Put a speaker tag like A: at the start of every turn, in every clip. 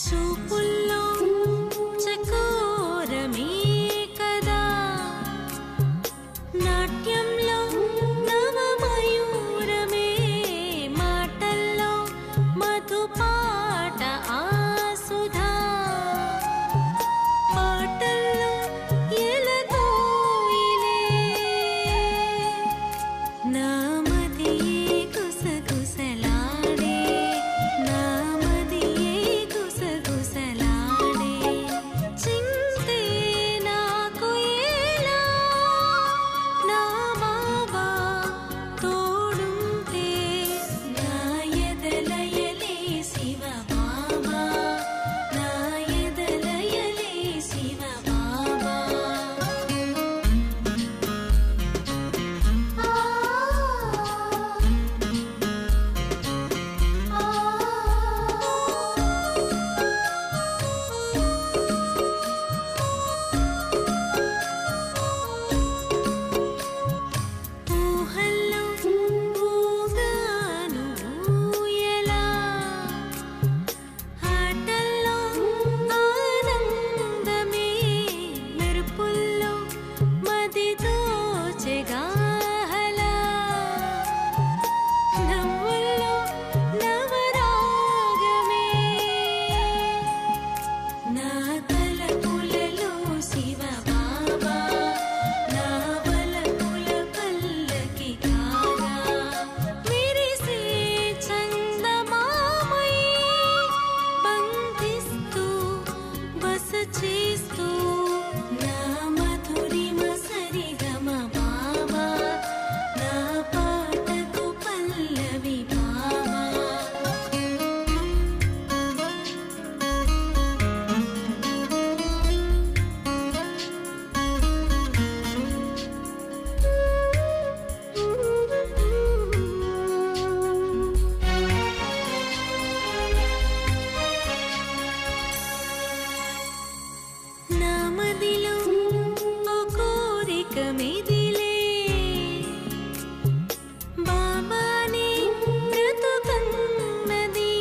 A: చూపుల్లో చకోరమే కదా, నాట్యంలో నవమయూరమే, మాటల్లో మధుపాట ఆసుధా, పాటల్లో ఎలగోయిలే, నామదియే గుసగుసలాడే, నామదియే గుసగుసలాడే, చింతే నాకు ఎలా, నా బాబా తోడుంటే, నా ఎదలయలే శివ బాబా, నా ఎదలయలే శివ బాబా. ఊహల్లో ఊగాను ఊయలా, ఆటల్లో ఆనందమే, మెరుపుల్లో మది దోచెగాహలా, నవ్వుల్లో నవరాగమే, నా తలపులలో శివ బాబా, నా వలపుల పల్లకి కాగా, విరిసే చందమామై, బంధిస్తూ బస చేస్తూ, నా మధురిమ సరిగమ బాబా, నా పాటకు పల్లవి బాబా. నామదిలో ఓ కోరిక మెదిలే, బాబానే బ్రతుకన్నది,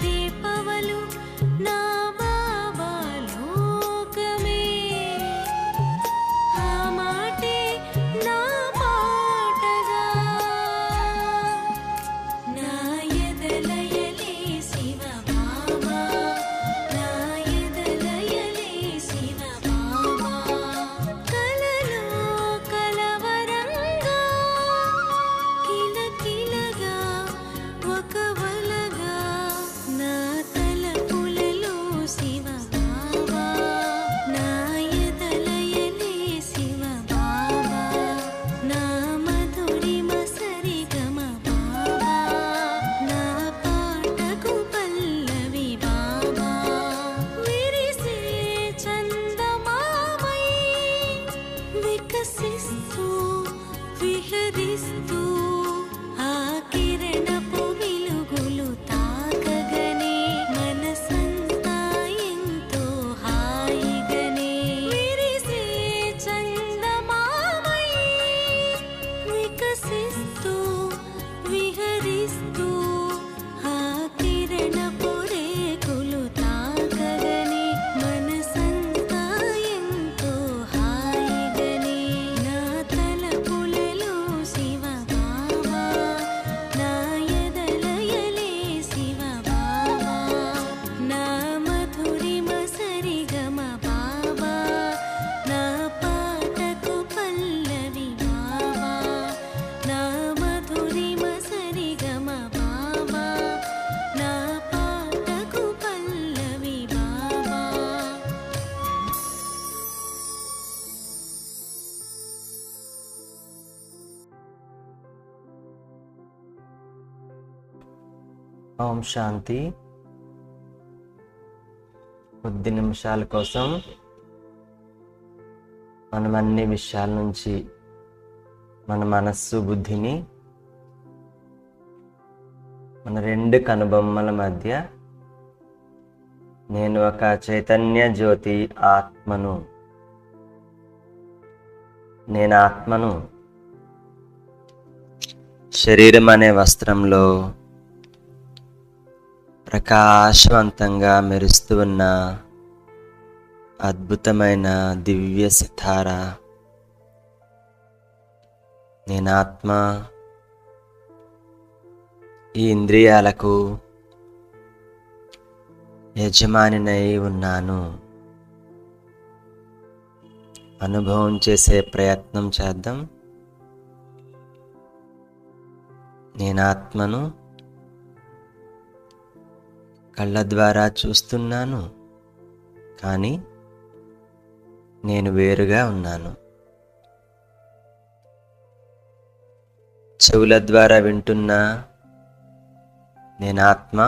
A: రేపవలు నా బాబా లోకమే, ఆ మాటే నా పాటగా, నా ఎదలయలే శివ బాబా, నా ఎదలయలే శివ బాబా. కలలో కలవరంగా, కిలకిలగా ఒక వలగా, నా తలపులలో శివ బాబా, నా ఎదలయలే శివ బాబా, నా మధురిమ సరిగమ బాబా, నా పాటకు పల్లవి బాబా, విరిసే చందమామై, వికసిస్తూ విహరిస్తూ, ఆ కిరణపు వెలుగులు తాకగనే, మనసంతా ఎంతో హాయిగనే, విరిసే చందమామై, వికసిస్తూ విహరిస్తూ, ఆ కిరణపు రేకులు తాకగనే, మనసంతా ఎంతో హాయిగనే, నా తలపులలో శివ బాబా, నా ఎదలయలే శివ బాబా, నా మధురిమ సరిగమ బాబా, నా పాటకు పల్లవి బాబా, నా మధురిమ సరిగమ బాబా, నా పాటకు పల్లవి బాబా.
B: ఓం శాంతి. కొద్ది నిమిషాల కోసం మనం అన్ని విషయాల నుంచి మన మనస్సు బుద్ధిని మన రెండు కనుబొమ్మల మధ్య నేను ఒక చైతన్య జ్యోతి ఆత్మను, నేను ఆత్మను శరీరం అనే వస్త్రంలో ప్రకాశవంతంగా మెరుస్తూ ఉన్న అద్భుతమైన దివ్య సితార. నేనాత్మ ఈ ఇంద్రియాలకు యజమానినై ఉన్నాను. అనుభవం చేసే ప్రయత్నం చేద్దాం. నేనాత్మను కళ్ళ ద్వారా చూస్తున్నాను, కానీ నేను వేరుగా ఉన్నాను. చెవుల ద్వారా వింటున్నా, నేనాత్మ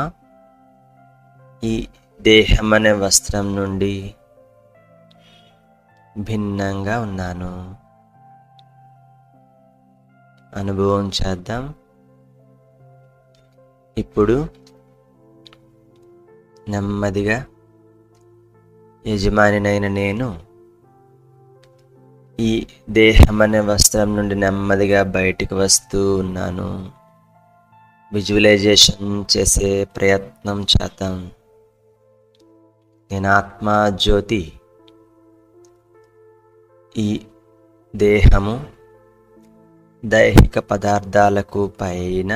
B: ఈ దేహం అనే వస్త్రం నుండి భిన్నంగా ఉన్నాను. అనుభవం చేద్దాం. ఇప్పుడు నెమ్మదిగా యజమానినైన నేను ఈ దేహం అనే వస్త్రం నుండి నెమ్మదిగా బయటికి వస్తూ ఉన్నాను. విజువలైజేషన్ చేసే ప్రయత్నం చేద్దాం. నేను ఆత్మ జ్యోతి. ఈ దేహము దైహిక పదార్థాలకు పైన,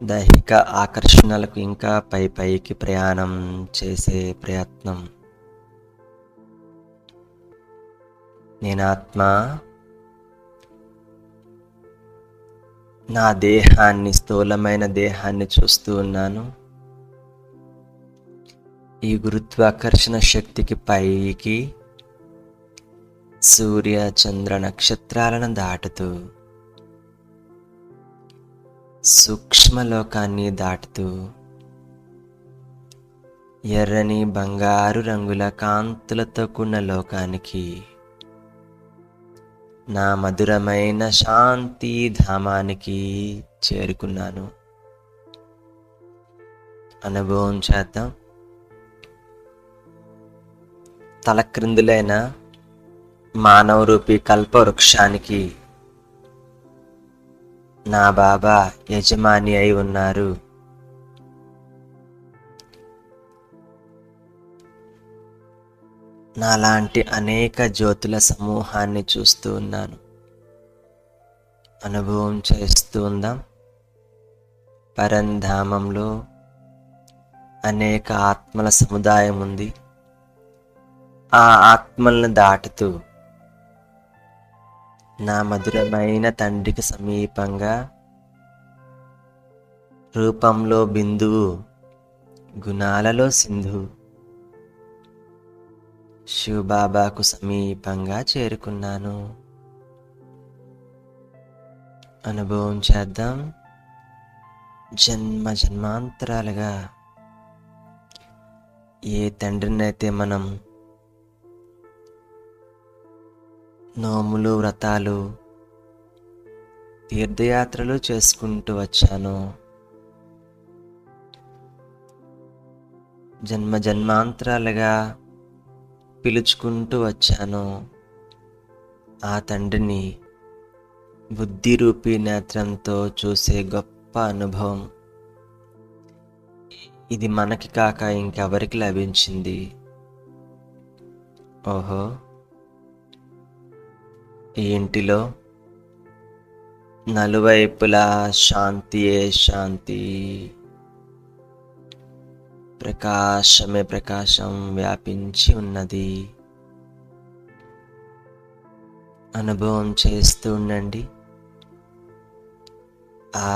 B: దైహిక ఆకర్షణలకు ఇంకా పైకి ప్రయాణం చేసే ప్రయత్నం. నేను ఆత్మ నా దేహాన్ని, స్థూలమైన దేహాన్ని చూస్తూ ఉన్నాను. ఈ గురుత్వాకర్షణ శక్తికి పైకి సూర్య చంద్ర నక్షత్రాలను దాటుతూ, సూక్ష్మలోకాన్ని దాటుతూ, ఎర్రని బంగారు రంగుల కాంతులతో కూడిన లోకానికి, నా మధురమైన శాంతి ధామానికి చేరుకున్నాను. అనుభవం చేద్దాం. తలక్రిందులైన మానవ రూపీ కల్పవృక్షానికి నా బాబా యజమాని అయి ఉన్నారు. నాలాంటి అనేక జ్యోతుల సమూహాన్ని చూస్తూ ఉన్నాను. అనుభవం చేస్తూ ఉందాం. పరంధామంలో అనేక ఆత్మల సముదాయం ఉంది. ఆ ఆత్మలను దాటుతూ నా మధురమైన తండ్రికి సమీపంగా, రూపంలో బిందువు, గుణాలలో సింధు శివబాబాకు సమీపంగా చేరుకున్నాను. అనుభవం చేద్దాం. జన్మ జన్మాంతరాలుగా ఏ తండ్రినైతే మనం నోములు, వ్రతాలు, తీర్థయాత్రలు చేసుకుంటూ వచ్చాను, జన్మ జన్మాంతరాలుగా పిలుచుకుంటూ వచ్చాను, ఆ తండ్రిని బుద్ధి రూపీ నేత్రంతో చూసే గొప్ప అనుభవం ఇది మనకి కాక ఇంకెవరికి లభించింది. ఓహో, ఈ ఇంటిలో నలువైపులా శాంతియే శాంతి, ప్రకాశమే ప్రకాశం వ్యాపించి ఉన్నది. అనుభవం చేస్తూ ఉండండి. ఆ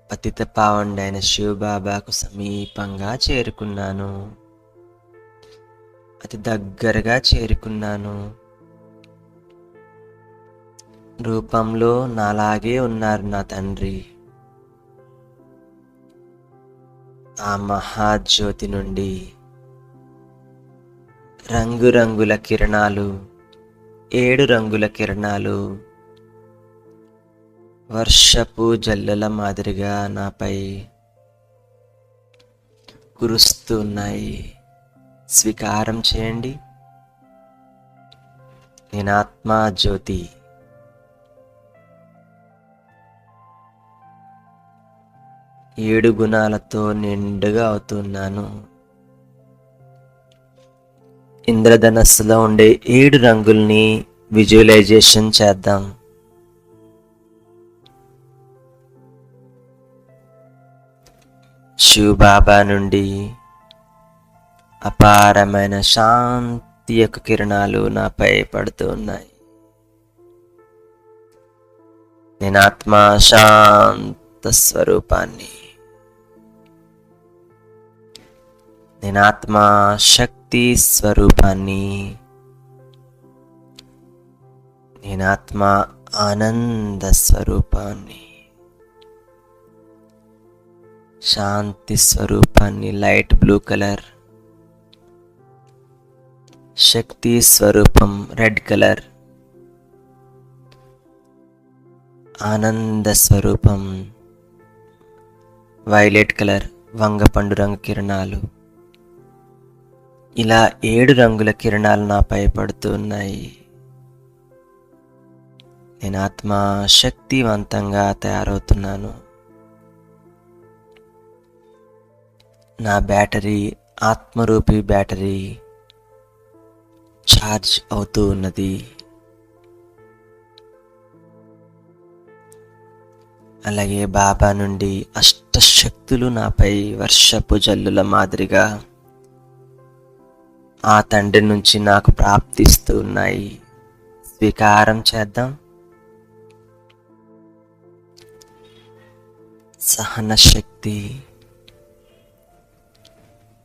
B: పతిత పావనుడైన శివబాబాకు సమీపంగా చేరుకున్నాను, అతి దగ్గరగా చేరుకున్నాను. రూపంలో నాలాగే ఉన్నారు నా తండ్రి. ఆ మహాజ్యోతి నుండి రంగురంగుల కిరణాలు, 7 రంగుల కిరణాలు వర్షపు జల్లుల మాదిరిగా నాపై కురుస్తున్నాయి. స్వీకారం చేయండి. నేను ఆత్మ జ్యోతి. 7 గుణాలతో నిండుగా అవుతున్నాను. ఇంద్రధనస్సులో ఉండే 7 రంగుల్ని విజువలైజేషన్ చేద్దాం. శివ్ బాబా నుండి అపారమైన శాంతి యొక్క కిరణాలు నాపై పడుతూ ఉన్నాయి. నేను ఆత్మ శాంత స్వరూపాన్ని, నేను ఆత్మ శక్తి స్వరూపాన్ని, నేను ఆత్మ ఆనంద స్వరూపాన్ని, శాంతి స్వరూపాన్ని లైట్ బ్లూ కలర్, శక్తి స్వరూపం రెడ్ కలర్, ఆనంద స్వరూపం వైలెట్ కలర్ వంగపండు రంగు కిరణాలు. ఇలా 7 రంగుల కిరణాలు నాపై పడుతున్నాయి. నేను ఆత్మ శక్తివంతంగా తయారవుతున్నాను. నా బ్యాటరీ, ఆత్మరూపి బ్యాటరీ ఛార్జ్ అవుతూ ఉన్నది. అలాగే బాబా నుండి అష్టశక్తులు నాపై వర్షపు జల్లుల మాదిరిగా ఆ తండ్రి నుంచి నాకు ప్రాప్తిస్తూ ఉన్నాయి. స్వీకారం చేద్దాం. సహన శక్తి,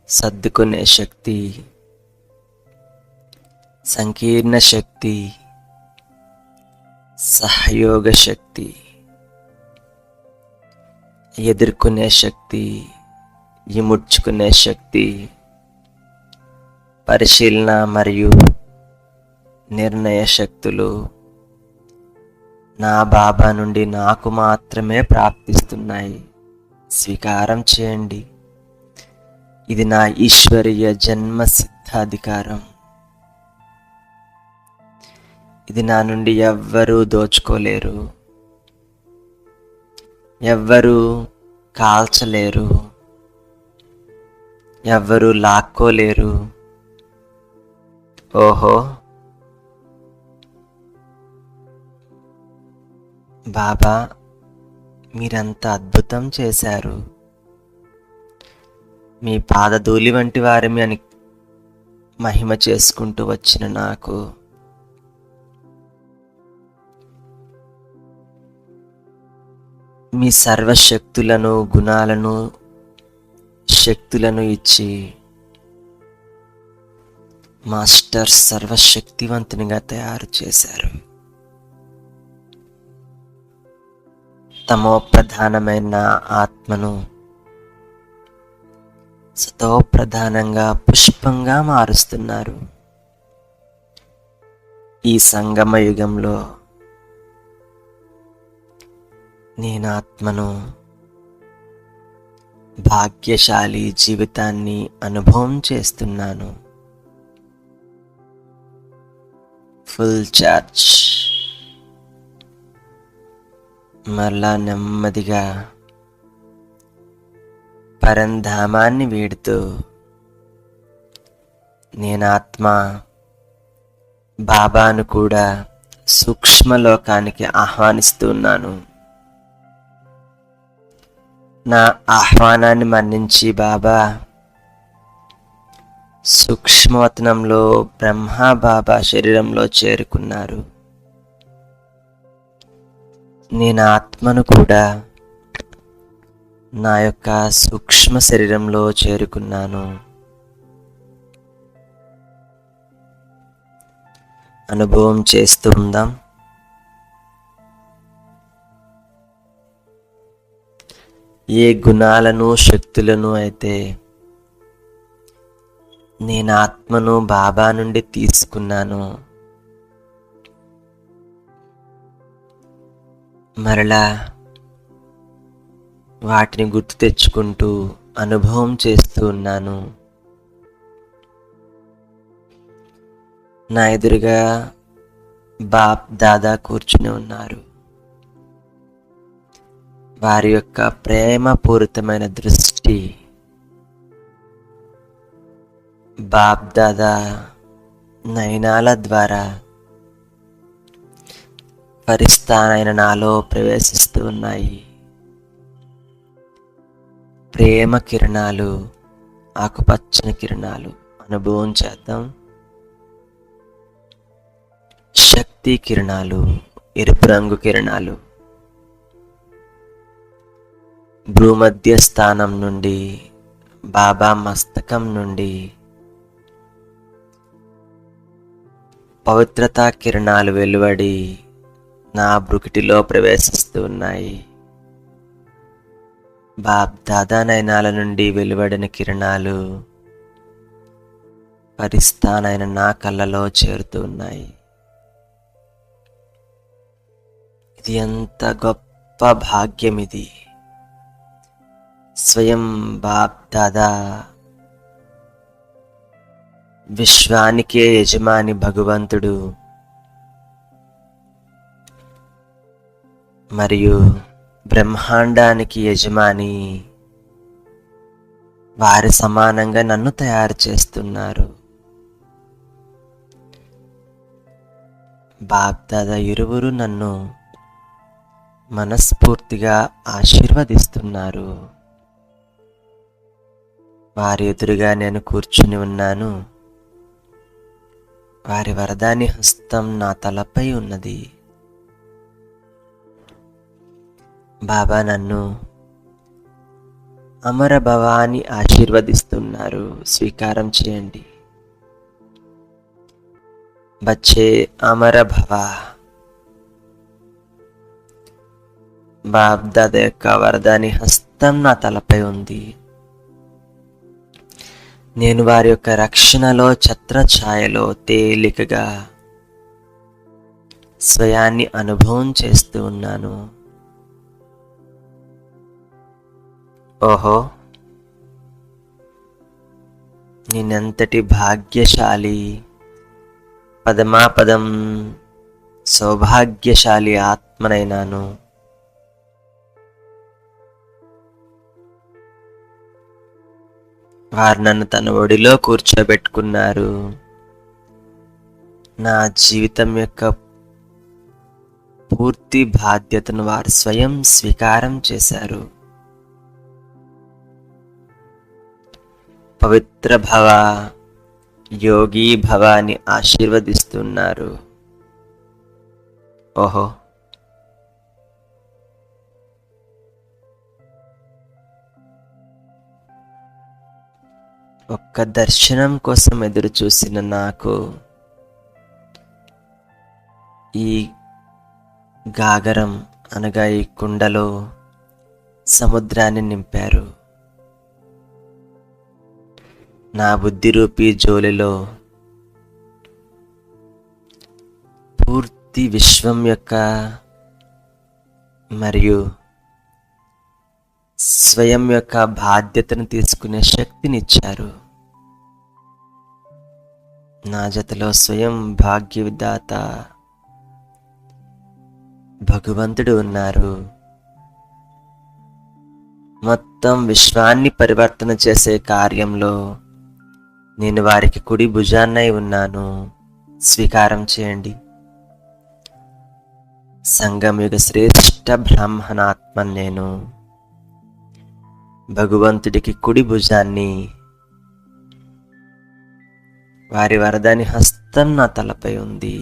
B: సర్దుకునే శక్తి, సంకీర్ణ శక్తి, సహయోగ శక్తి, ఎదుర్కొనే శక్తి, ఇముడ్చుకునే శక్తి, పరిశీలన మరియు నిర్ణయ శక్తులు నా బాబా నుండి నాకు మాత్రమే ప్రాప్తిస్తున్నాయి. స్వీకారం చేయండి. ఇది నా ఈశ్వరీయ జన్మ సిద్ధాధికారం. ఇది నా నుండి ఎవ్వరూ దోచుకోలేరు, ఎవ్వరూ కాల్చలేరు, ఎవ్వరూ లాక్కోలేరు. ఓహో, బాబా మీరంత అద్భుతం చేశారు. మీ పాదధూళి వంటి వారిని అని మహిమ చేసుకుంటూ వచ్చిన నాకు మీ సర్వశక్తులను, గుణాలను, శక్తులను ఇచ్చి మాస్టర్ సర్వశక్తివంతునిగా తయారు చేశారు. తమో ప్రధానమైన ఆత్మను సతో ప్రధానంగా పుష్పంగా మారుస్తున్నారు. ఈ సంగమ యుగంలో నేను ఆత్మను భాగ్యశాలి జీవితాన్ని అనుభవం చేస్తున్నాను. Full charge. మరలా నెమ్మదిగా పరంధామాన్ని వీడుతూ నేను ఆత్మ బాబాను కూడా సూక్ష్మలోకానికి ఆహ్వానిస్తున్నాను. నా ఆహ్వానాన్ని మన్నించి బాబా సూక్ష్మవతనంలో బ్రహ్మ బాబా శరీరంలో చేరుకున్నారు. నేను ఆత్మను కూడా నా యొక్క సూక్ష్మ శరీరంలో చేరుకున్నాను. అనుభవం చేస్తూ ఉందాం. ఏ గుణాలను, శక్తులను అయితే నేను ఆత్మను బాబా నుండి తీసుకున్నాను, మరలా వాటిని గుర్తు తెచ్చుకుంటూ అనుభవం చేస్తూ ఉన్నాను. నా ఎదురుగా బాప్ దాదా కూర్చుని ఉన్నారు. వారి యొక్క ప్రేమపూరితమైన దృష్టి బాప్దాదా నయనాల ద్వారా ఫరిస్తానైన నాలో ప్రవేశిస్తూ ఉన్నాయి. ప్రేమ కిరణాలు, ఆకుపచ్చని కిరణాలు అనుభవం చేద్దాం. శక్తి కిరణాలు, ఎరుపు రంగు కిరణాలు భూమధ్య స్థానం నుండి, బాబా మస్తకం నుండి పవిత్రతా కిరణాలు వెలువడి నా బ్రుకిటిలో ప్రవేశిస్తూ ఉన్నాయి. బాప్దాదా నయనాల నుండి వెలువడిన కిరణాలు ఫరిస్తానైన నా కళ్ళలో చేరుతూ ఉన్నాయి. ఇది ఎంత గొప్ప భాగ్యం! ఇది స్వయం బాప్దాదా విశ్వానికే యజమాని భగవంతుడు మరియు బ్రహ్మాండానికి యజమాని వారి సమానంగా నన్ను తయారు చేస్తున్నారు. బాప్దాదా ఇరువురు నన్ను మనస్ఫూర్తిగా ఆశీర్వదిస్తున్నారు. వారి ఎదురుగా నేను కూర్చుని ఉన్నాను. వారి వరదాని హస్తం నా తలపై ఉన్నది. బాబా నన్ను అమర భవాని ఆశీర్వదిస్తున్నారు. స్వీకారం చేయండి. బచ్చే అమర భవ. బాప్దాదా యొక్క వరదాని హస్తం నా తలపై ఉంది. నేను వారి యొక్క రక్షణలో ఛత్రఛాయలో తేలికగా స్వయాన్ని అనుభవం చేస్తూ ఉన్నాను. ఓహో, నేనెంతటి భాగ్యశాలి, పదమాపదం సౌభాగ్యశాలి ఆత్మనైనాను. వారు నన్ను తన ఒడిలో కూర్చోబెట్టుకున్నారు. నా జీవితం యొక్క పూర్తి బాధ్యతను వారు స్వయం స్వీకారం చేశారు. పవిత్ర భవ, యోగి భవ అని ఆశీర్వదిస్తున్నారు. ఓహో, ఒక్క దర్శనం కోసం ఎదురు చూసిన నాకు ఈ గాగరం అనగా ఈ కుండలో సముద్రాన్ని నింపారు. నా బుద్ధి రూపీ జోలిలో పూర్తి విశ్వం యొక్క మరియు స్వయం యొక్క బాధ్యతను తీసుకునే శక్తినిచ్చారు. నా జతలో స్వయం భాగ్య విధాత భగవంతుడు ఉన్నారు. మొత్తం విశ్వాన్ని పరివర్తన చేసే కార్యంలో నేను వారికి కుడి భుజాన్నై ఉన్నాను. స్వీకారం చేయండి. సంగమయుగ శ్రేష్ఠ బ్రాహ్మణాత్మ నేను భగవంతుడికి కుడి భుజాన్ని, వారి వరదాని హస్తం నా తలపై ఉంది.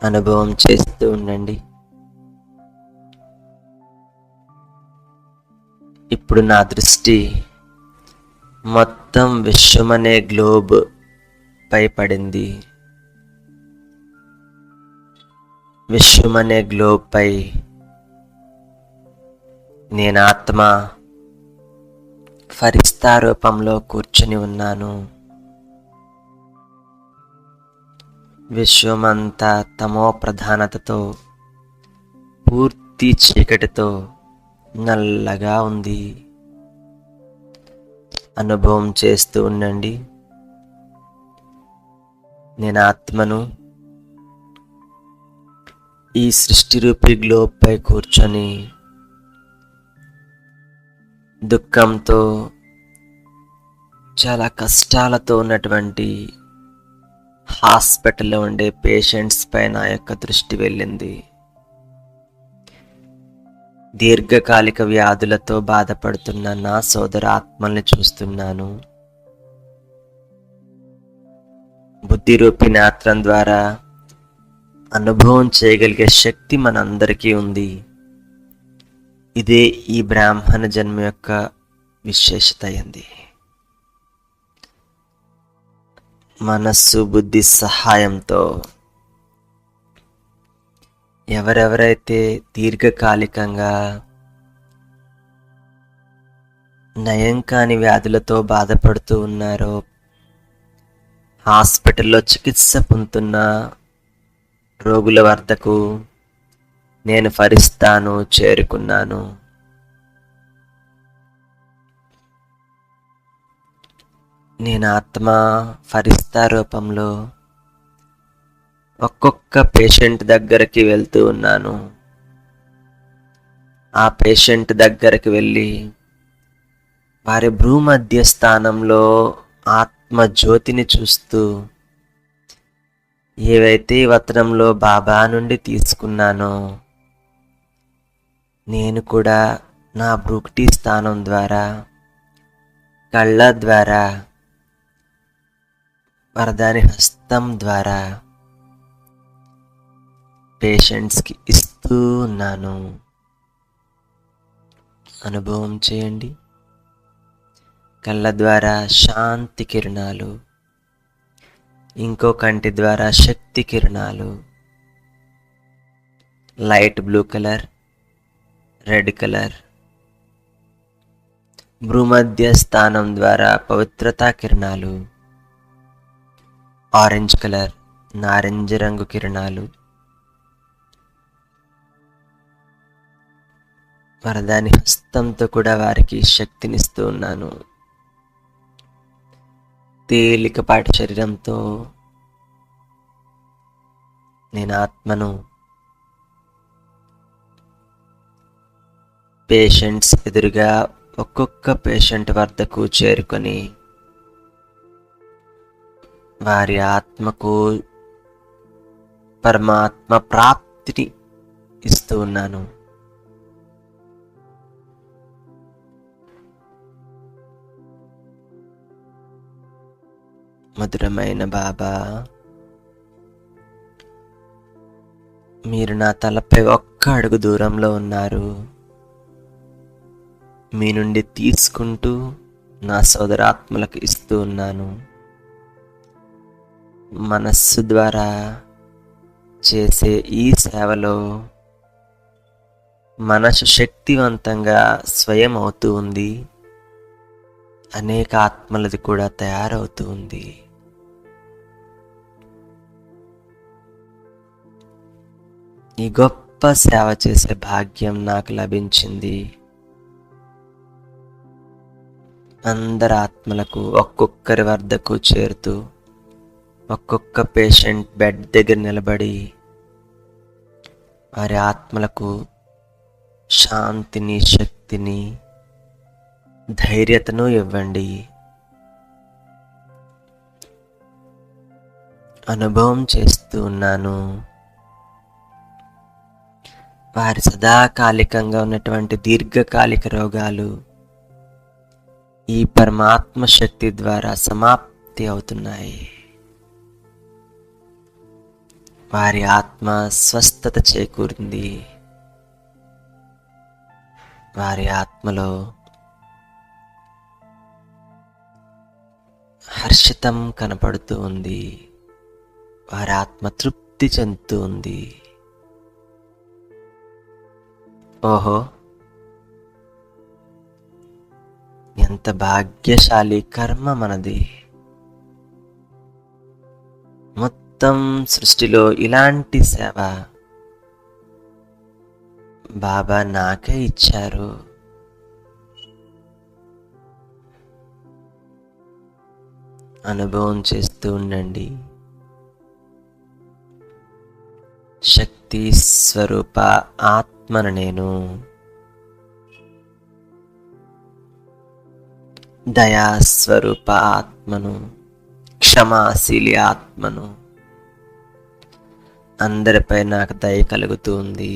B: అనుభవం చేస్తూ ఉండండి. ఇప్పుడు నా దృష్టి మొత్తం విశ్వమనే గ్లోబ్ పై పడింది. విశ్వమనే గ్లోబ్ పై నేను ఆత్మ ఫరిస్తా రూపంలో కూర్చుని ఉన్నాను. విశ్వమంతా తమో ప్రధానతతో, పూర్తి చీకటితో నల్లగా ఉంది. అనుభవం చేస్తూ ఉండండి. నేను ఆత్మను ఈ సృష్టి రూపీ గ్లోబ్ పై కూర్చొని దుఃఖంతో చాలా కష్టాలతో ఉన్నటువంటి హాస్పిటల్లో ఉండే పేషెంట్స్ పై నా యొక్క దృష్టి వెళ్ళింది. దీర్ఘకాలిక వ్యాధులతో బాధపడుతున్న నా సోదర ఆత్మల్ని చూస్తున్నాను. బుద్ధి రూపి నేత్రం ద్వారా అనుభవం చేయగలిగే శక్తి మనందరికీ ఉంది. ఇదే ఈ బ్రాహ్మణ జన్మ యొక్క విశేషత అయింది. మనస్సు బుద్ధి సహాయంతో ఎవరెవరైతే దీర్ఘకాలికంగా నయం కాని వ్యాధులతో బాధపడుతూ ఉన్నారో, హాస్పిటల్లో చికిత్స పొందుతున్న రోగుల వద్దకు నేను ఫరిస్తాను చేరుకున్నాను. నేను ఆత్మ ఫరిస్తా రూపంలో ఒక్కొక్క పేషెంట్ దగ్గరికి వెళ్తూ ఉన్నాను. ఆ పేషెంట్ దగ్గరికి వెళ్ళి వారి భ్రూమధ్య స్థానంలో ఆత్మ జ్యోతిని చూస్తూ ఏవైతే వతనంలో బాబా నుండి తీసుకున్నానో నేను కూడా నా భ్రూకుటి స్థానం ద్వారా కళ్ళ ద్వారా వరదాని హస్తం ద్వారా పేషెంట్స్కి ఇస్తూ ఉన్నాను. అనుభవం చేయండి. కళ్ళ ద్వారా శాంతి కిరణాలు, ఇంకో కంటి ద్వారా శక్తి కిరణాలు, light blue colour, red colour. భ్రూమధ్య స్థానం ద్వారా పవిత్రతా కిరణాలు, ఆరెంజ్ కలర్ నారింజ రంగు కిరణాలు. వరదాని హస్తంతో కూడా వారికి శక్తినిస్తూ ఉన్నాను. తేలికపాటి శరీరంతో నేను ఆత్మను పేషెంట్స్ ఎదురుగా ఒక్కొక్క పేషెంట్ వద్దకు చేరుకొని వారి ఆత్మకు పరమాత్మ ప్రాప్తిని ఇస్తూ ఉన్నాను. మధురమైన బాబా, మీరు నా తలపై ఒక్క అడుగు దూరంలో ఉన్నారు. మీ నుండి తీసుకుంటూ నా సోదరాత్మలకు ఇస్తూ ఉన్నాను. మనస్సు ద్వారా చేసే ఈ సేవలో మనసు శక్తివంతంగా స్వయం అవుతూ ఉంది. అనేక ఆత్మలది కూడా తయారవుతూ ఉంది. ఈ గొప్ప సేవ చేసే భాగ్యం నాకు లభించింది. అందరి ఆత్మలకు ఒక్కొక్కరి వద్దకు చేరుతూ ఒక్కొక్క పేషెంట్ బెడ్ దగ్గర నిలబడి వారి ఆత్మలకు శాంతిని, శక్తిని, ధైర్యతను ఇవ్వండి. అనుభవం చేస్తూ ఉన్నాను. వారి సదాకాలికంగా ఉన్నటువంటి దీర్ఘకాలిక రోగాలు ఈ పరమాత్మ శక్తి ద్వారా సమాప్తి అవుతున్నాయి. వారి ఆత్మ స్వస్థత చేకూరింది. వారి ఆత్మలో హర్షితం కనపడుతూ ఉంది. వారి ఆత్మ తృప్తి చెందుతూ ఉంది. ఓహో, ఎంత భాగ్యశాలి కర్మ మనది. మొత్తం సృష్టిలో ఇలాంటి సేవ బాబా నాకే ఇచ్చారు. అనుభవం చేస్తూ ఉండండి. శక్తి స్వరూప ఆత్మను నేను. దయాస్వరూప ఆత్మను, క్షమాశీలి ఆత్మను. అందరిపై నాకు దయ కలుగుతుంది.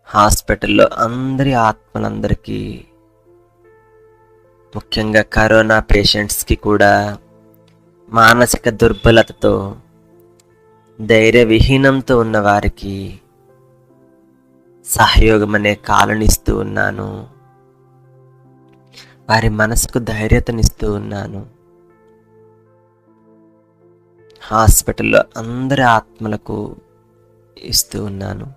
B: హాస్పిటల్లో అందరి ఆత్మలందరికీ, ముఖ్యంగా కరోనా పేషెంట్స్కి కూడా మానసిక దుర్బలతతో, ధైర్య విహీనంతో ఉన్న వారికి సహయోగం అనే కాలనిస్తూ ఉన్నాను. వారి మనసుకు ధైర్యతనిస్తూ ఉన్నాను. హాస్పిటల్లో అందరి ఆత్మలకు ఇస్తూ ఉన్నాను.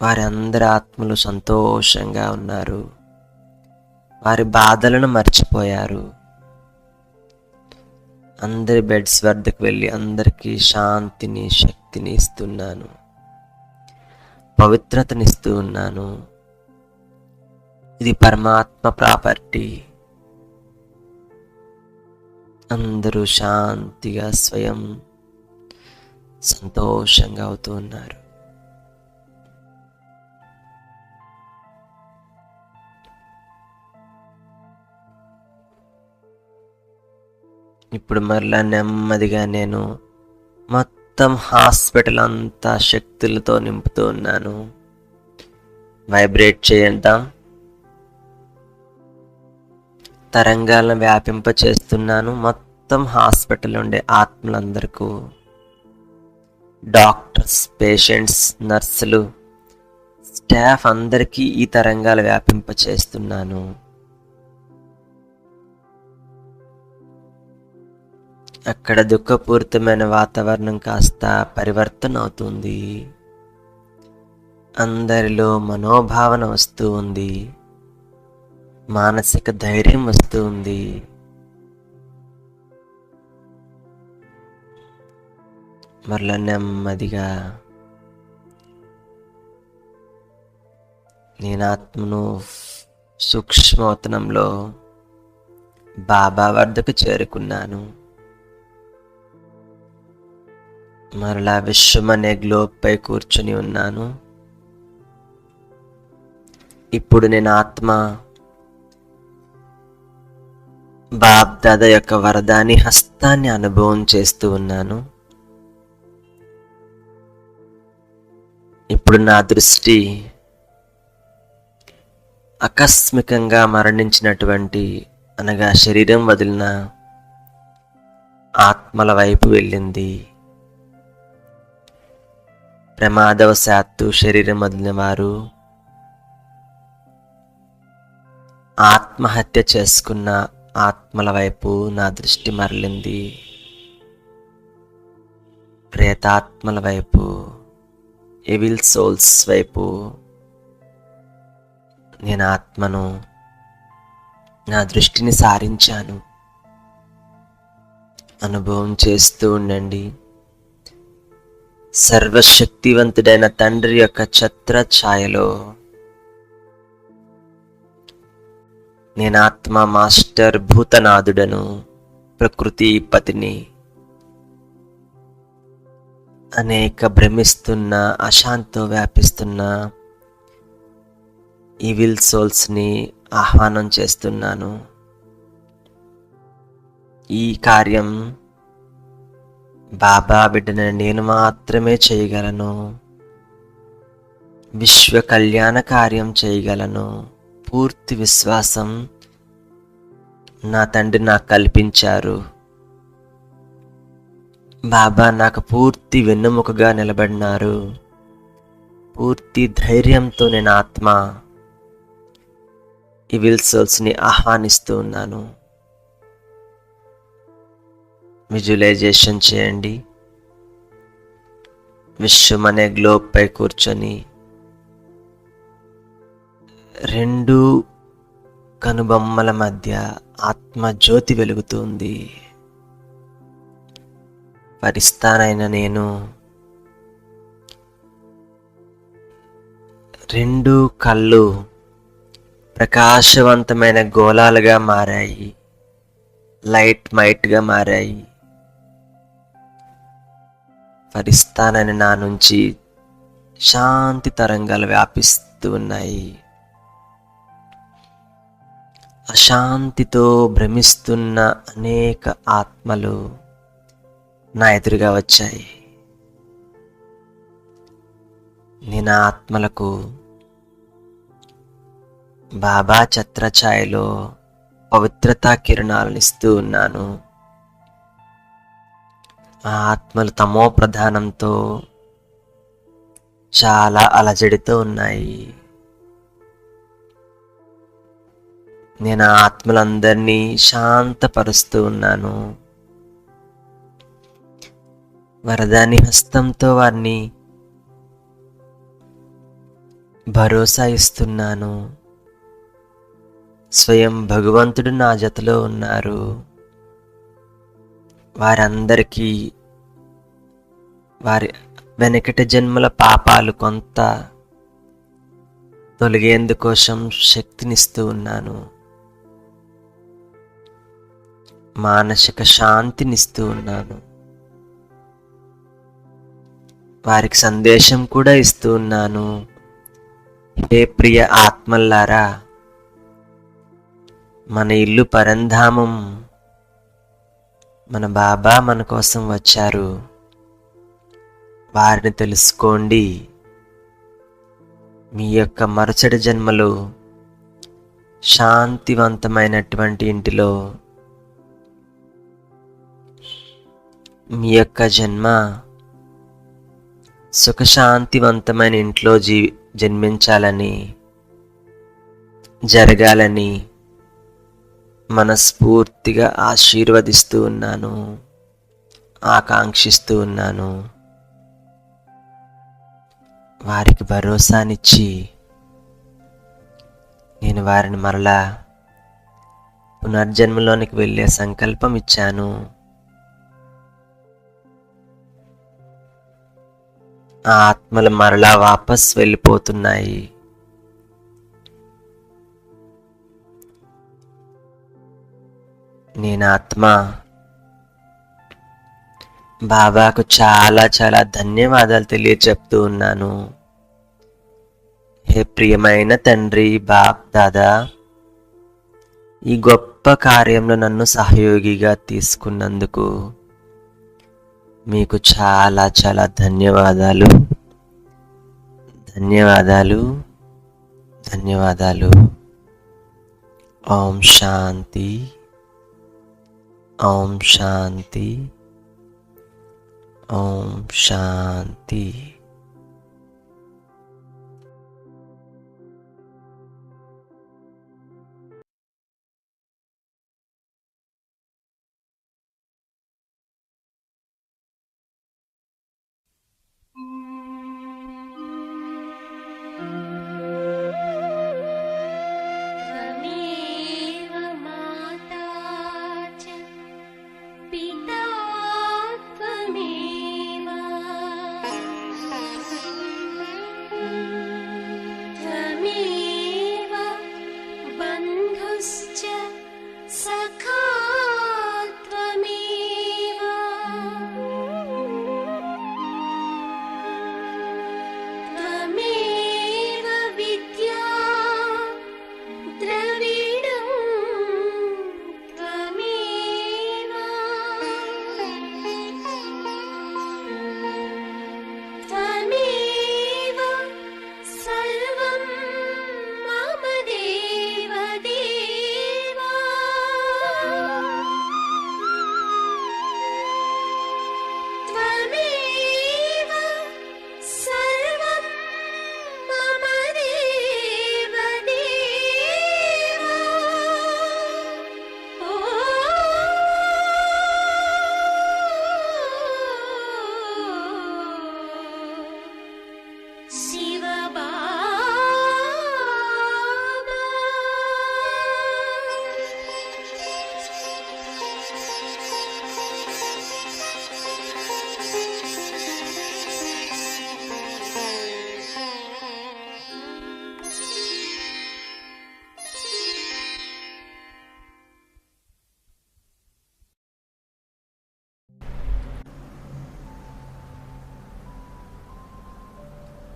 B: వారి అందరి ఆత్మలు సంతోషంగా ఉన్నారు. వారి బాధలను మర్చిపోయారు. అందరి బెడ్స్ వద్దకు వెళ్ళి అందరికీ శాంతిని, శక్తిని ఇస్తున్నాను. పవిత్రతనిస్తూ ఉన్నాను. ఇది పరమాత్మ ప్రాపర్టీ. అందరూ శాంతిగా స్వయం సంతోషంగా అవుతూ ఉన్నారు. ఇప్పుడు మరలా నెమ్మదిగా నేను మొత్తం హాస్పిటల్ అంతా శక్తులతో నింపుతూ ఉన్నాను. వైబ్రేట్ చేద్దాం. తరంగాలను వ్యాపింప చేస్తున్నాను. మొత్తం హాస్పిటల్ ఉండే ఆత్మలందరికీ, డాక్టర్స్, పేషెంట్స్, నర్సులు, స్టాఫ్ అందరికీ ఈ తరంగాలు వ్యాపింప చేస్తున్నాను. అక్కడ దుఃఖపూరితమైన వాతావరణం కాస్త పరివర్తన అవుతుంది. అందరిలో మనోభావన వస్తూ ఉంది. మానసిక ధైర్యం వస్తూ ఉంది. మరలా నెమ్మదిగా నేను ఆత్మను సూక్ష్మవతనంలో బాబా వద్దకు చేరుకున్నాను. మరలా విశ్వం అనే గ్లోబ్ పై కూర్చుని ఉన్నాను. ఇప్పుడు నేను ఆత్మ బాబ్దాదా యొక్క వరదాని హస్తాన్ని అనుభవం చేస్తూ ఉన్నాను. ఇప్పుడు నా దృష్టి ఆకస్మికంగా మరణించినటువంటి, అనగా శరీరం వదిలిన ఆత్మల వైపు వెళ్ళింది. ప్రమాదవశాత్తు శరీరం వదిలిన వారు, ఆత్మహత్య చేసుకున్న ఆత్మల వైపు నా దృష్టి మరలింది. ప్రేతాత్మల వైపు, ఎవిల్ సోల్స్ వైపు నేను ఆత్మను, నా దృష్టిని సారించాను. అనుభవం చేస్తూ ఉండండి. సర్వశక్తివంతుడైన తండ్రి యొక్క ఛత్ర ఛాయలో నేను ఆత్మ మాస్టర్ భూతనాథుడను, ప్రకృతి పతిని. అనేక భ్రమిస్తున్న, అశాంతితో వ్యాపిస్తున్న ఈవిల్ సోల్స్ని ఆహ్వానం చేస్తున్నాను. ఈ కార్యం బాబా బిడ్డని నేను మాత్రమే చేయగలను. విశ్వ కళ్యాణ కార్యం చేయగలను. పూర్తి విశ్వాసం నా తండ్రి నాకు కల్పించారు. బాబా నాకు పూర్తి వెన్నెముకగా నిలబడినారు. పూర్తి ధైర్యంతో నేను ఆత్మ ఈవిల్ సోల్స్ని ఆహ్వానిస్తూ ఉన్నాను. విజువలైజేషన్ చేయండి. విశ్వం అనే గ్లోబ్ పై కూర్చొని రెండు కనుబొమ్మల మధ్య ఆత్మ జ్యోతి వెలుగుతుంది. పరిస్థానైన నేను రెండు కళ్ళు ప్రకాశవంతమైన గోళాలుగా మారాయి. లైట్ మైట్గా మారాయి. భరిస్తానని నా నుంచి శాంతి తరంగాలు వ్యాపిస్తూ ఉన్నాయి. అశాంతితో భ్రమిస్తున్న అనేక ఆత్మలు నా ఎదురుగా వచ్చాయి. నేను ఆ ఆత్మలకు బాబా ఛత్రఛాయలో పవిత్రతా కిరణాలను ఇస్తూ ఉన్నాను. ఆ ఆత్మలు తమో ప్రధానంతో చాలా అలజడితో ఉన్నాయి. నేను ఆ ఆత్మలందరినీ శాంతపరుస్తూ ఉన్నాను. వరదాని హస్తంతో వారిని భరోసా ఇస్తున్నాను. స్వయం భగవంతుడు నా జతలో ఉన్నారు. వారందరికీ వారి వెనకటి జన్మల పాపాలు కొంత తొలగేందుకోసం శక్తినిస్తూ ఉన్నాను. మానసిక శాంతినిస్తూ ఉన్నాను. వారికి సందేశం కూడా ఇస్తూ ఉన్నాను. హే ప్రియ ఆత్మల్లారా, మన ఇల్లు పరంధామం. మన బాబా మన కోసం వచ్చారు. వారిని తెలుసుకోండి. మీ యొక్క మరుసటి జన్మలో శాంతివంతమైనటువంటి ఇంటిలో, మీ యొక్క జన్మ సుఖశాంతివంతమైన ఇంట్లో జన్మించాలని, జరగాలని మనస్ఫూర్తిగా ఆశీర్వదిస్తూ ఉన్నాను, ఆకాంక్షిస్తూ ఉన్నాను. వారికి భరోసానిచ్చి నేను వారిని మరలా పునర్జన్మలోనికి వెళ్ళే సంకల్పం ఇచ్చాను. ఆ ఆత్మలు మరలా వాపస్ వెళ్ళిపోతున్నాయి. నేను ఆత్మ బాబాకు చాలా చాలా ధన్యవాదాలు తెలియచెప్తూ ఉన్నాను. హే ప్రియమైన తండ్రి బాప్ దాదా, ఈ గొప్ప కార్యంలో నన్ను సహయోగిగా తీసుకున్నందుకు మీకు చాలా చాలా ధన్యవాదాలు. ధన్యవాదాలు, ధన్యవాదాలు. ఓం శాంతి, ఓం శాంతి, ఓం శాంతి.
A: त्वमेव माता च पिता त्वमेव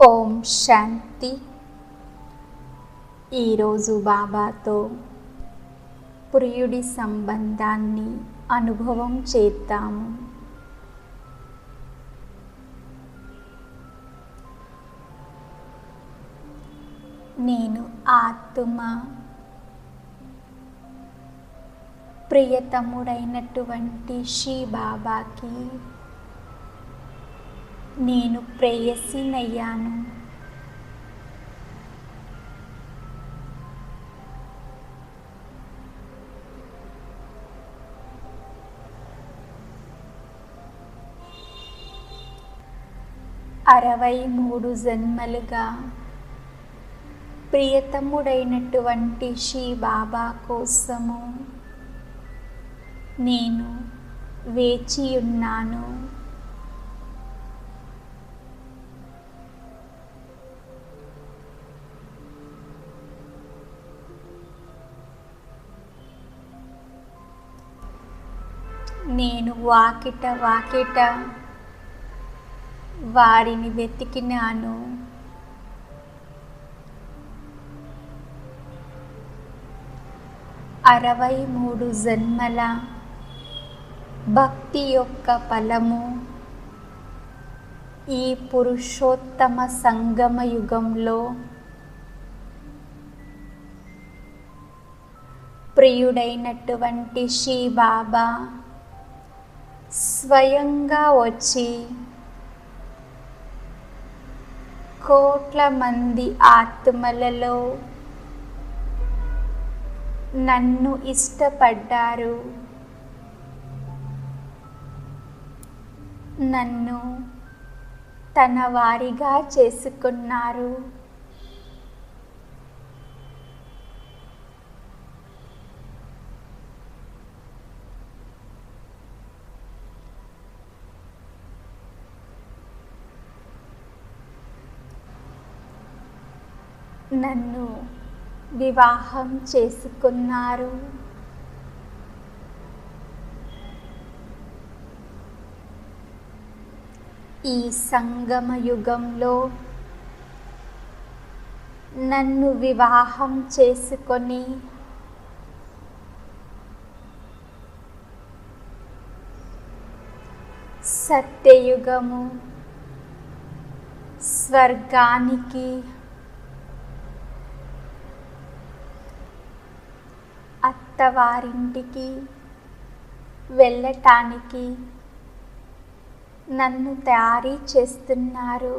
C: ఓం శాంతి. ఈరోజు బాబాతో ప్రియుడి సంబంధాన్ని అనుభవం చేద్దాము. నేను ఆత్మ ప్రియతముడైనటువంటి శ్రీ బాబాకి నేను ప్రేయసినయ్యాను. అరవై 63 జన్మలుగా ప్రియతముడైనటువంటి శ్రీ బాబా కోసము నేను వేచియున్నాను. నేను వాకిట వారిని వెతికినాను. అరవై 63 జన్మల భక్తి యొక్క ఫలము ఈ పురుషోత్తమ సంగమ యుగంలో ప్రియుడైనటువంటి శ్రీ బాబా స్వయంగా వచ్చి కోట్ల మంది ఆత్మలలో నన్ను ఇష్టపడ్డారు. నన్ను తన వారిగా చేసుకున్నారు. నన్ను వివాహం చేసుకున్నారు. ఈ సంగమ యుగంలో నన్ను వివాహం చేసుకొని సత్యయుగము స్వర్గానికి అత్తవారింటికి వెళ్ళటానికి నన్ను తయారీ చేస్తున్నారు.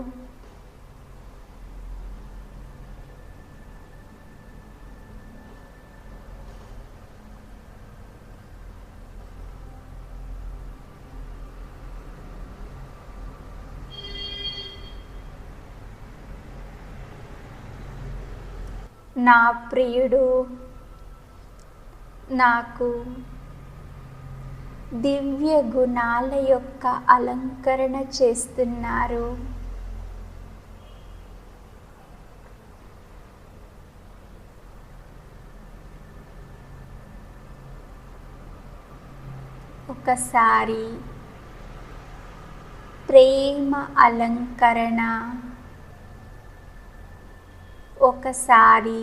C: నా ప్రియుడు నాకు దివ్య గుణాల యొక్క అలంకరణ చేస్తున్నారు. ఒకసారి ప్రేమ అలంకరణ, ఒకసారి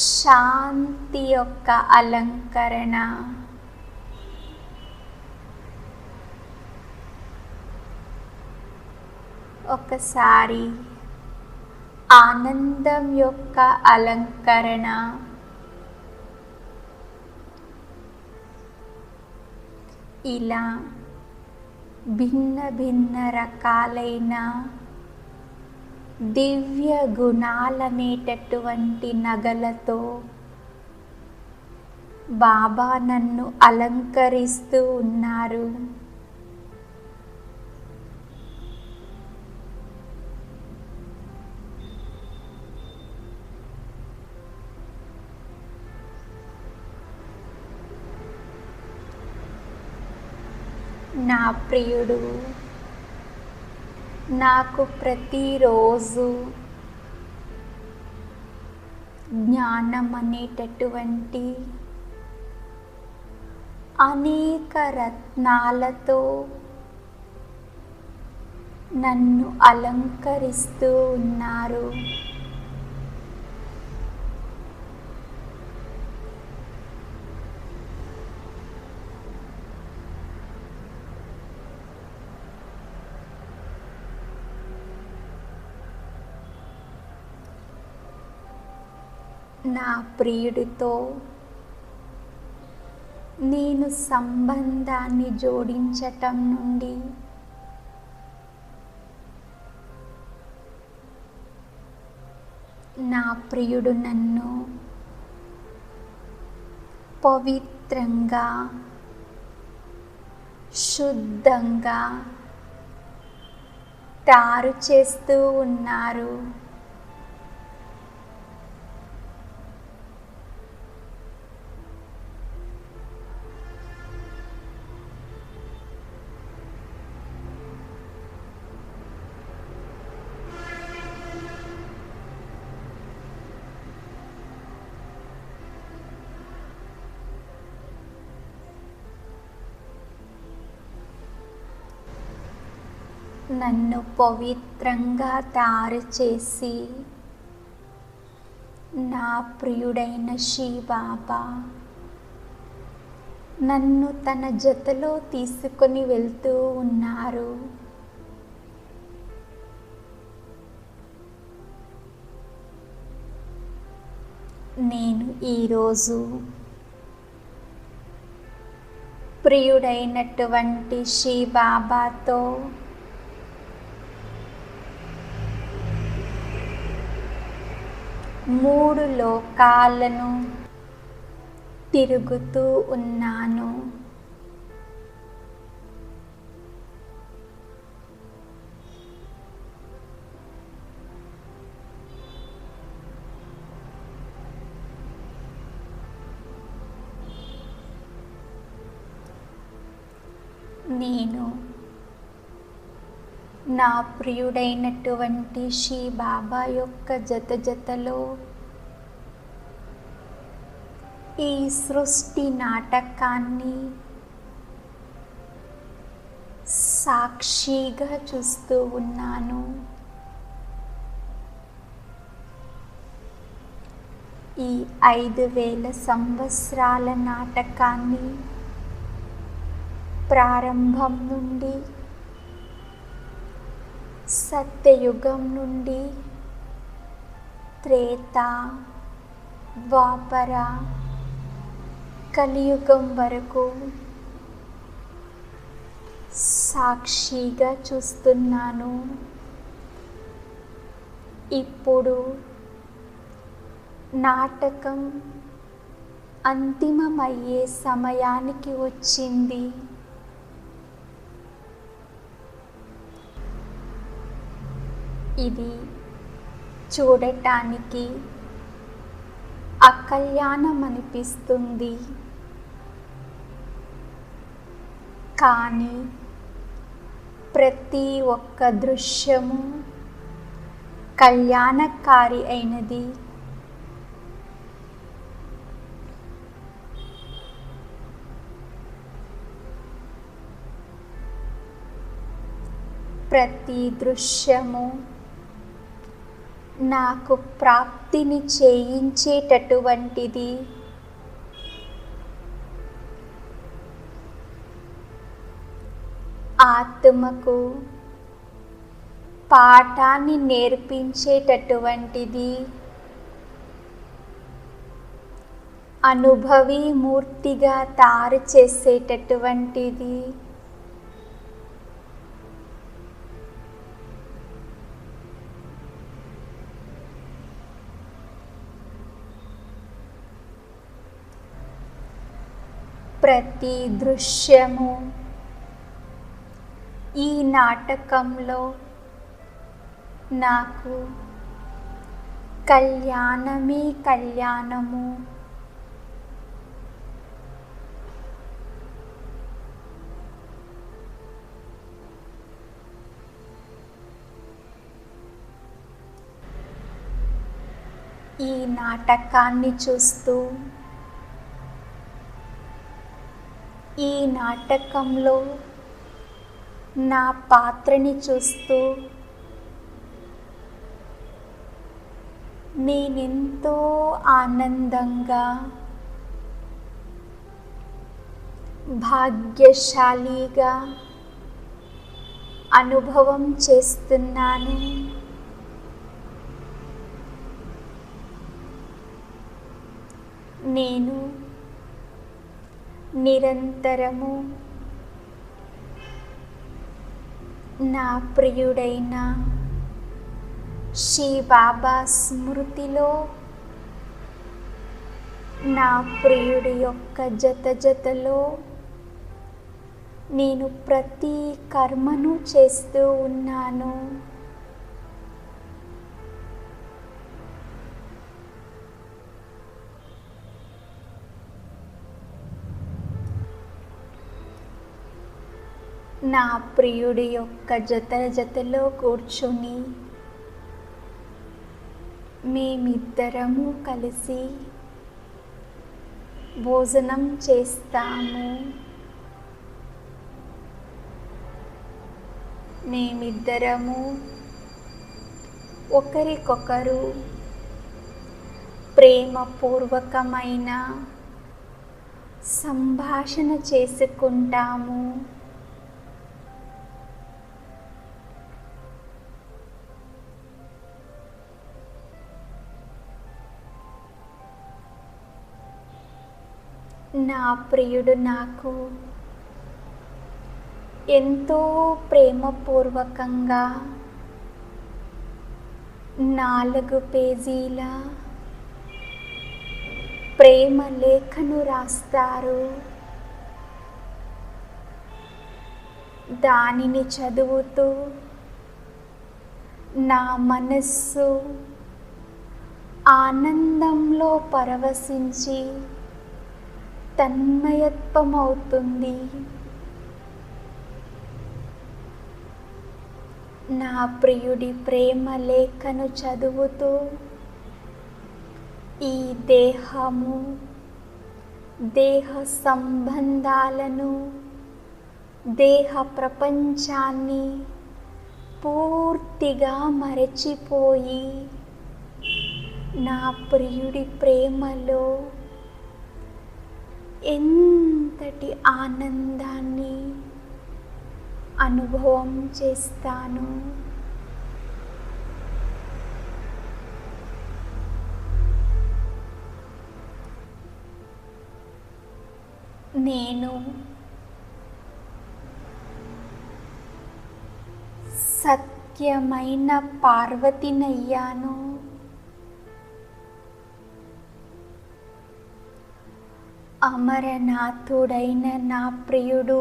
C: శాంతి యొక్క అలంకరణ, ఒకసారి ఆనందం యొక్క అలంకరణ, ఇలా భిన్న భిన్న రకాలైన దివ్య గుణాలనేటటువంటి నగలతో బాబా నన్ను అలంకరిస్తూ ఉన్నారు. నా ప్రియుడు నాకు ప్రతిరోజు జ్ఞానం అనేటటువంటి అనేక రత్నాలతో నన్ను అలంకరిస్తూ ఉన్నారు. నా ప్రియుడితో నేను సంబంధాన్ని జోడించటం నుండి నా ప్రియుడు నన్ను పవిత్రంగా, శుద్ధంగా తయారు చేస్తూ ఉన్నారు. నన్ను పవిత్రంగా తయారు చేసి నా ప్రియుడైన శ్రీ బాబా నన్ను తన జతలో తీసుకొని వెళ్తూ ఉన్నారు. నేను ఈరోజు ప్రియుడైనటువంటి శ్రీ బాబాతో మూడు లోకాలను తిరుగుతూ ఉన్నాను. నేను నా ప్రియుడైనటువంటి శ్రీ బాబా యొక్క జతలో ఈ సృష్టి నాటకాన్ని సాక్షిగా చూస్తూ ఉన్నాను. ఈ 5000 సంవత్సరాల నాటకాన్ని ప్రారంభం నుండి, సత్యయుగం నుండి త్రేత, ద్వాపర, కలియుగం వరకు సాక్షిగా చూస్తున్నాను. ఇప్పుడు నాటకం అంతిమమయ్యే సమయానికి వచ్చింది. ఇది చూడటానికి అకల్యాణం అనిపిస్తుంది, కానీ ప్రతి ఒక్క దృశ్యము కళ్యాణకారి అయినది. ప్రతి దృశ్యము నాకు ప్రాప్తిని చేయించేటటువంటిది. ఆత్మకు పాఠాన్ని నేర్పించేటటువంటిది. అనుభవీ మూర్తిగా తయారు చేసేటటువంటిది. ప్రతి దృశ్యము ఈ నాటకంలో నాకు కళ్యాణమే కళ్యాణము. ఈ నాటకాన్ని చూస్తూ ఈ నాటకంలో నా పాత్రని చూస్తూ నేనెంతో ఆనందంగా, భాగ్యశాలిగా అనుభవం చేస్తున్నాను. నేను నిరంతరము నా ప్రియుడైన శ్రీ బాబా స్మృతిలో నా ప్రియుడి యొక్క జతలో నేను ప్రతి కర్మను చేస్తూ ఉన్నాను. నా ప్రియుడి యొక్క జతలో కూర్చొని మేమిద్దరము కలిసి భోజనం చేస్తాము. మేమిద్దరము ఒకరికొకరు ప్రేమపూర్వకమైన సంభాషణ చేసుకుంటాము. నా ప్రియుడు నాకు ఎంతో ప్రేమపూర్వకంగా 4 పేజీల ప్రేమ లేఖను రాస్తారు. దానిని చదువుతూ నా మనస్సు ఆనందంలో పరవశించి తన్మయత్వమవుతుంది. నా ప్రియుడి ప్రేమ లేఖను చదువుతూ ఈ దేహము, దేహ సంబంధాలను, దేహ ప్రపంచాన్ని పూర్తిగా మరచిపోయి నా ప్రియుడి ప్రేమలో ఎంతటి ఆనందాన్ని అనుభవం చేస్తాను. నేను సత్యమైన పార్వతినయ్యాను. అమరనాథుడైన నా ప్రియుడు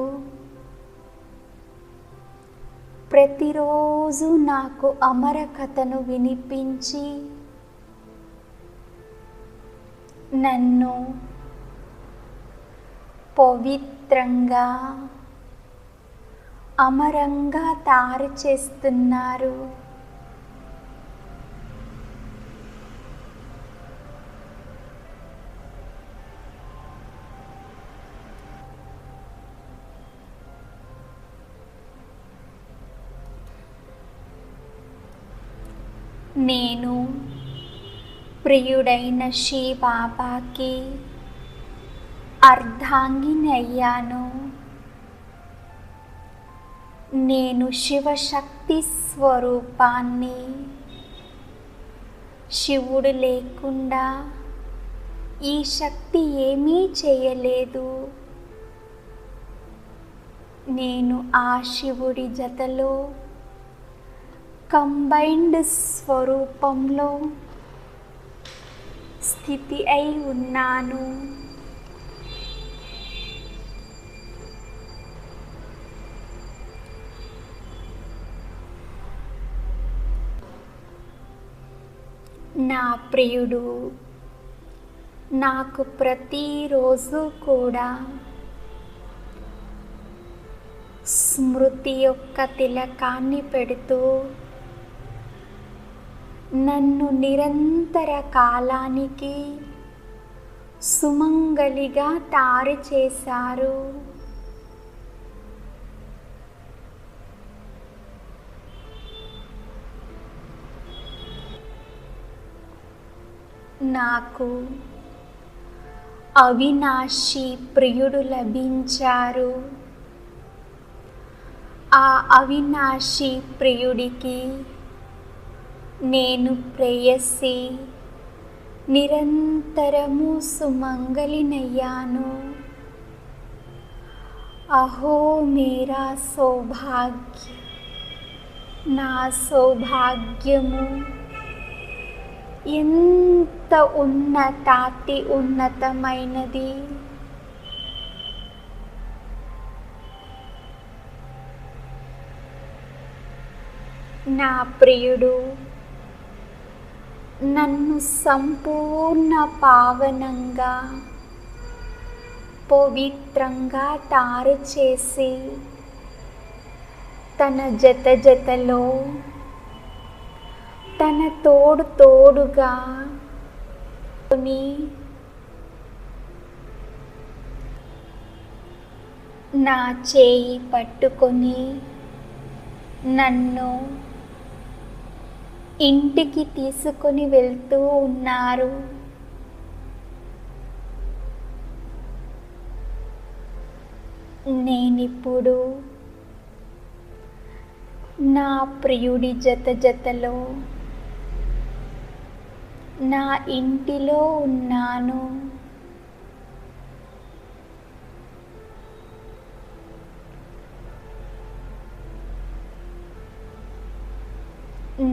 C: ప్రతిరోజు నాకు అమర కథను వినిపించి నన్ను పవిత్రంగా, అమరంగా తయారు చేస్తున్నారు. నేను ప్రియుడైన శ్రీ బాబాకి అర్ధాంగినయ్యాను. నేను శివశక్తి స్వరూపాన్ని. శివుడు లేకుండా ఈ శక్తి ఏమీ చేయలేదు. నేను ఆ శివుడి జతలో కంబైన్డ్ స్వరూపంలో స్థితి అయి ఉన్నాను. నా ప్రియుడు నాకు ప్రతిరోజు కూడా స్మృతి యొక్క తిలకాన్ని పెడుతూ నన్ను నిరంతర కాలానికి సుమంగలిగా తయారు చేశారు. నాకు అవినాశి ప్రియుడు లభించారు. ఆ అవినాశి ప్రియుడికి నేను ప్రేయసి, నిరంతరము సుమంగళినయ్యాను. అహో మేరా సౌభాగ్య, నా సౌభాగ్యము ఎంత ఉన్నతమైనది. నా ప్రియుడు నన్ను సంపూర్ణ పావనంగా, పవిత్రంగా తయారు చేసి తన జతలో తన తోడుగా నా చేయి పట్టుకొని నన్ను ఇంటికి తీసుకొని వెళ్తూ ఉన్నారు. నేనిప్పుడు నా ప్రియుడి జతలో నా ఇంటిలో ఉన్నాను.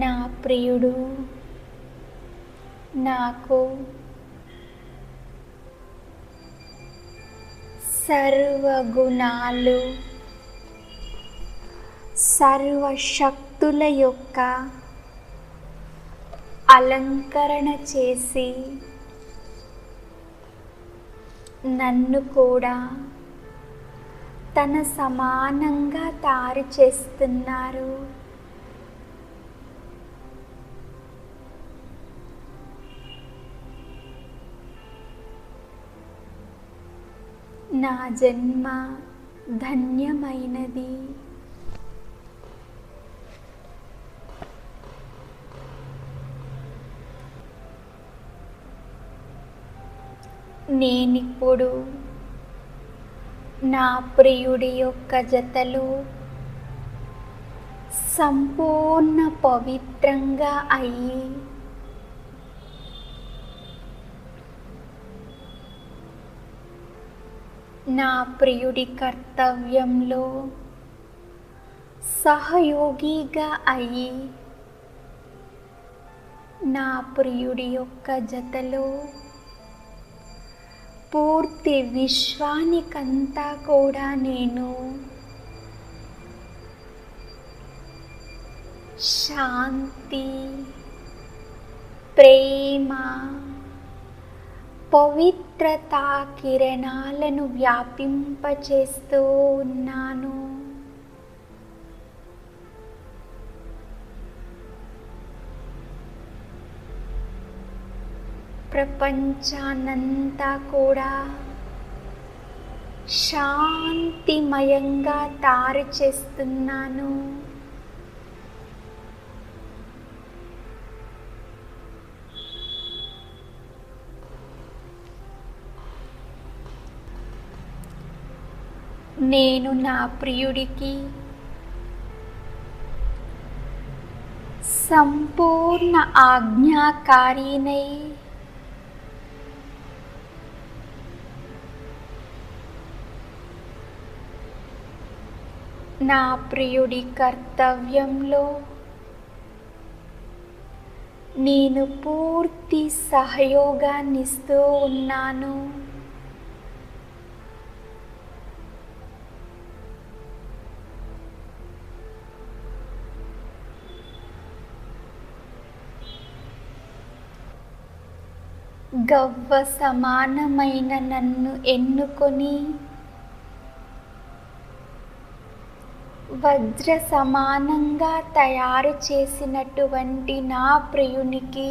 C: నా ప్రియుడు నాకు సర్వగుణాలు, సర్వశక్తుల యొక్క అలంకరణ చేసి నన్ను కూడా తన సమానంగా తయారు చేస్తున్నారు. నా జన్మ ధన్యమైనది. నేనిప్పుడు నా ప్రియుడి యొక్క జతలో సంపూర్ణ పవిత్రంగా అయ్యి నా ప్రియుడి కర్తవ్యంలో సహయోగిగా అయ్యి నా ప్రియుడి యొక్క జతలో పూర్తి విశ్వానికంతా కూడా నేను శాంతి, ప్రేమ, పవిత్రతా కిరణాలను వ్యాపింపచేస్తూ ఉన్నాను. ప్రపంచాన్నంతా కూడా శాంతిమయంగా తయారు చేస్తున్నాను. నేను నా ప్రియుడికి సంపూర్ణ ఆజ్ఞాకారినై నా ప్రియుడి కర్తవ్యంలో నేను పూర్తి సహయోగాన్నిస్తూ ఉన్నాను. గవ్వ సమానమైన నన్ను ఎన్నుకొని వజ్ర సమానంగా తయారు చేసినటువంటి నా ప్రియునికి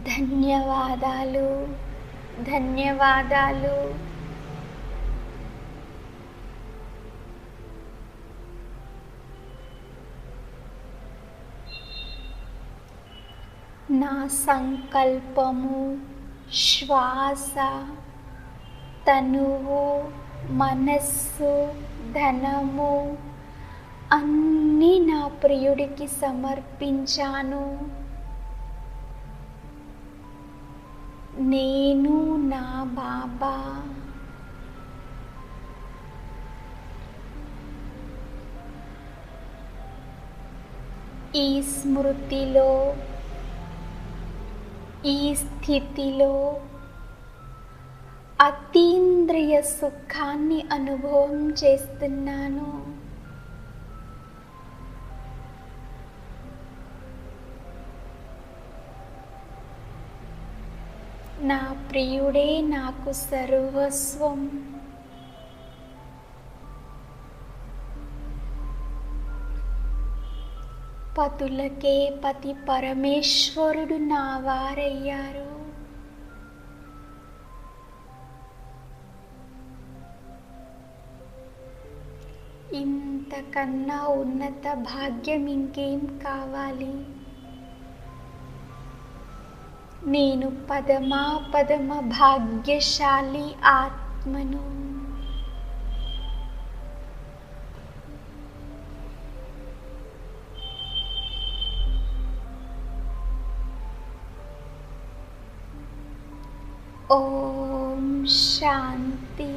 C: ధన్యవాదాలు, ధన్యవాదాలు. నా సంకల్పము, శ్వాస, తనువు, మనస్సు, ధనము అన్నీ నా ప్రియుడికి సమర్పించాను. నేను నా బాబా ఈ స్మృతిలో, ఈ స్థితిలో అతీంద్రియ సుఖాన్ని అనుభవం చేస్తున్నాను. నా ప్రియుడే నాకు సర్వస్వం. పతులకే పతి పరమేశ్వరుడు నా వారయ్యారు. ఇంతకన్నా ఉన్నత భాగ్యం ఇంకేం కావాలి? నేను పదమ భాగ్యశాలి ఆత్మను. ఓం శాంతి.